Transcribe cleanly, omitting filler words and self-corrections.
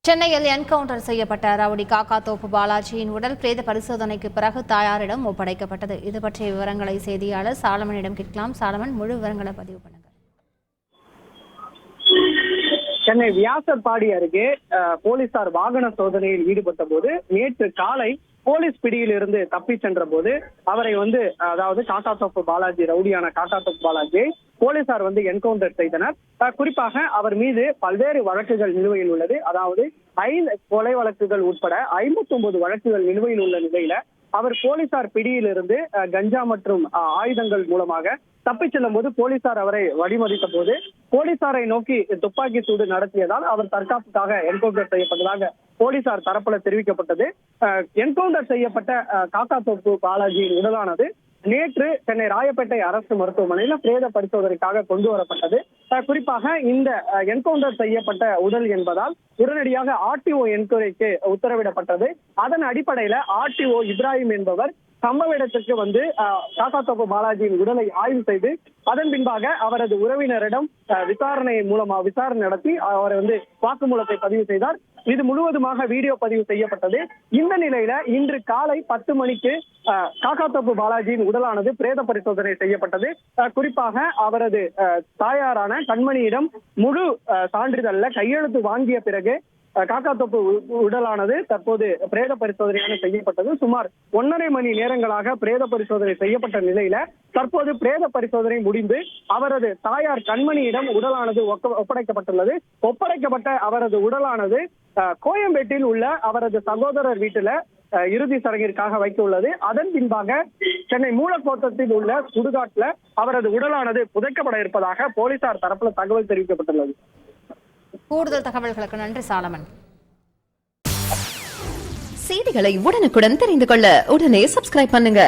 சென்னையில் என்கவுண்டர் செய்யப்பட்ட ரவுடி காக்காத்தோப்பு பாலாஜியின் உடல் பிரேத பரிசோதனைக்கு பிறகு தாயாரிடம் ஒப்படைக்கப்பட்டது. இது பற்றிய விவரங்களை செய்தியாளர் சாலமனிடம் கேட்கலாம். சாலமன், முழு விவரங்களை பதிவு பண்ணுங்க. சென்னை வியாசர்பாடி அருகே போலீசார் வாகன சோதனையில் ஈடுபட்ட போது நேற்று காலை போலீஸ் பிடியில் இருந்து தப்பி சென்ற போது அவரை அதாவது காக்காத்தோப்பு பாலாஜி, ரவுடியான காக்காத்தோப்பு பாலாஜியை போலீசார் என்கவுண்டர் செய்தனர். குறிப்பாக அவர் மீது பல்வேறு வழக்குகள் நிலுவையில் உள்ளது. அதாவது 5 கொலை வழக்குகள் உட்பட 59 வழக்குகள் நிலுவையில் உள்ள நிலையில அவர் போலீசார் பிடியில் இருந்து கஞ்சா மற்றும் ஆயுதங்கள் மூலமாக தப்பிச் செல்லும் போது போலீசார் அவரை வழிமறித்த போது போலீசாரை நோக்கி துப்பாக்கி சூடு நடத்தியதால் அவர் தற்காப்புக்காக என்கவுண்டர் செய்யப்பட்டதாக போலீசார் தரப்புல தெரிவிக்கப்பட்டது. என்கவுண்டர் செய்யப்பட்ட காக்காத்தோப்பு பாலாஜியின் உடலானது நேற்று சென்னை ராயப்பேட்டை அரசு மருத்துவமனையில் பிரேத பரிசோதனைக்காக கொண்டு வரப்பட்டது. குறிப்பாக இந்த என்கவுண்டர் செய்யப்பட்ட உடல் என்பதால் உடனடியாக ஆர்டிஓ என்கொயரிக்கு உத்தரவிடப்பட்டது. அதன் அடிப்படையில ஆர்டிஓ இப்ராஹிம் என்பவர் சம்பவ இடத்திற்கு காக்காத்தோப்பு பாலாஜியின் உடலை ஆய்வு செய்து அதன் பின்பாக அவரது உறவினரிடம் விசாரணை நடத்தி அவரை வாக்குமூலத்தை பதிவு செய்தார். இது முழுவதுமாக வீடியோ பதிவு செய்யப்பட்டது. இந்த நிலையில இன்று காலை 10 மணிக்கு காக்காத்தோப்பு பாலாஜியின் உடலானது பிரேத பரிசோதனை செய்யப்பட்டது. குறிப்பாக அவரது தாயாரான கண்மணியிடம் முழு சான்றிதழ்ல கையெழுத்து வாங்கிய பிறகு காக்காத்தோப்பு உடலானது தற்போது பிரேத பரிசோதனையாக செய்யப்பட்டது. சுமார் 1.5 மணி நேரங்களாக பிரேத பரிசோதனை செய்யப்பட்ட நிலையில தற்போது பிரேத பரிசோதனை முடிந்து அவரது தாயார் கண்மணியிடம் உடலானது ஒப்படைக்கப்பட்டுள்ளது. ஒப்படைக்கப்பட்ட அவரது உடலானது கோயம்பேட்டில் உள்ள அவரது சகோதரர் வீட்டுல இறுதி சடங்கிற்காக வைக்க உள்ளது. அதன் பின்பாக சென்னை மூலக்கோட்டத்தில் உள்ள சுடுகாட்டுல அவரது உடலானது புதைக்கப்பட இருப்பதாக போலீசார் தரப்புல தகவல் தெரிவிக்கப்பட்டுள்ளது. கூடுதல் தகவல்களுக்கு நன்றி சாலமன். செய்திகளை உடனுக்குடன் தெரிந்து கொள்ள உடனே சப்ஸ்கிரைப் பண்ணுங்க.